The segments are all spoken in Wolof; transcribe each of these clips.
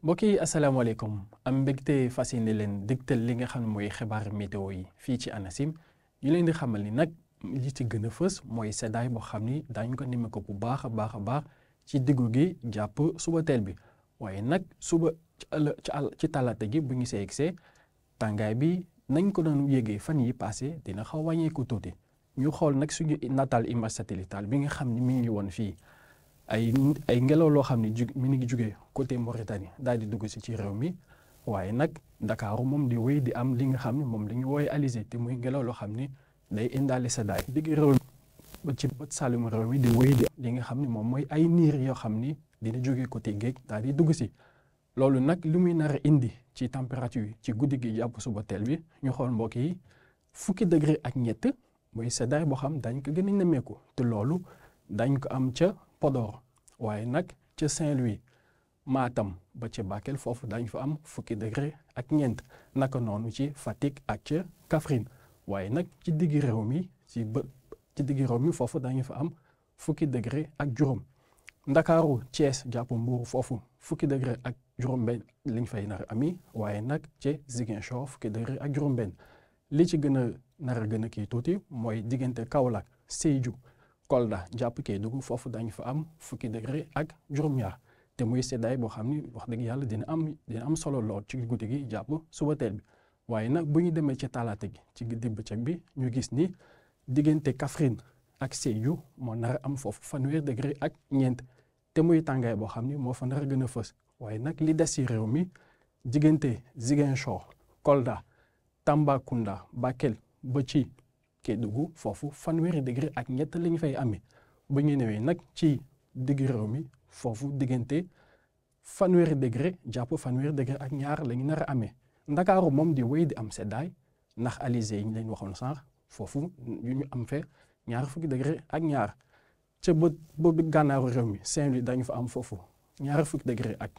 mbokk yi asalaamaaleykum am mbégte fas yéene leen dégtal li nga xam ne mooy xibaar météo yi fii ci ANACIM ñu leen di xamal ni nag li ci gën a fës mooy seddaay boo xam ni daañu ko nime ko bu baax a baax ci diggu gi jàpp suba teel bi waaye nag suba ci talaata gi bu ñu see egsee tàngaay bi nañ ko doon yégee fan yi passé dina xaw wàññeeku tuuti ñu xool nag suñu nataal image satellitale bi nga xam ni mi ngi woon fii ay ngelaw loo xam ne mi ngi jugee côté Mauritanie daal di dugg si ci réew mi waaye nag Ndakaaru moom di wéy di am li nga xam ne moom la ñu wooye alizé te muy ngelaw loo xam ni day indaale seddaay digg réew mi ba ci bët saalum réew mi di wéy di li nga xam ne moom mooy ay niir yoo xam ni dina jógee côté géej daal di dugg si loolu nag li muy nar a indi ci température yi ci guddi gi jàpp suba teel bi ñu xool mbokk yi 10°ak mooy seddaay boo xam dañ ko gën a nemmeeku te loolu dañ ko am ca Podor waaye nag ca Saint-Louis Matam ba ca Bakel foofu dañ fa am 10°ak naka noonu ci Fatick ak ca Kaffrine waaye nag ci diggi réew mi foofu dañu fa am 10°ak Ndakaaru Thiès jàpp Mbuur foofu 10°ak liñ fay nar ami waaye nag ca Ziguinchor 10°ak li ci gën a nar a gën a kii tuuti mooy diggante Kaolack Sédhiou Kolda jàpp Kédougou foofu dañu fa am 10°ak te muy seddaay boo xam ni wax dëgg yàlla dina am solo lool ci guddi gi jàpp suba teel bi waaye nag bu ñu demee ci talaata gi ci guddi bëccëg bi ñu gis ni diggante Kaffrine ak Sédhiou moo nar a am foofu 10°ak te muy tàngaay boo xam ni moo fa nar a gën a fës waaye nag li des ci réew mi diggante Ziguinchor Kolda Tambacounda Bakel ba ci Kédougou foofu 10°ak la ñu fay amee bu ñu newee nag ci digg réew mi foofu diggante 10°, jàpp 10°ak la ñu nar a amee Ndakaaru moom di wéy di am seddaay ndax alizé yi ñu leen waxoon sànq foofu ñu am fe 20°ak ca bët gànnaaru réew mi Saint-Louis dañu fa am foofu 20°ak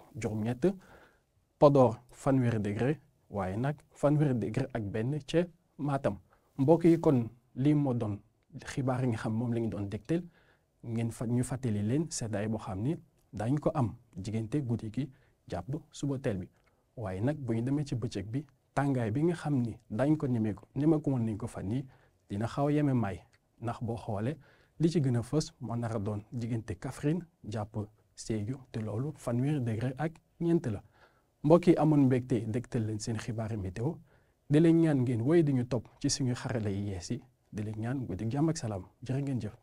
Podor 10°, waaye nag 10°ak ca Matam mbokk yi kon lii moo doon xibaar yi nga xam moom la ñu doon dégtal ñu fàttali leen seddaay boo xam ni daañu ko am diggante guddi gi jàpp suba teel bi waaye nag bu ñu demee ci bëccëg bi tàngaay bi nga xam ni daañu ko nemeeku woon nañ ko fan yi dina xaw a yeme may ndax boo xoolee li ci gën a fës moo nar a doon diggante Kaffrine jàpp Sédhiou te loolu 10°ak la mbokk yi amoon mbégte dégtal leen seen xibaari météo di leen ñaan ngeen wéy di ñu topp ci suñu xarala yi yees yi di leen ñaan guddi jàmm ak salaam jërë ngeen jëf.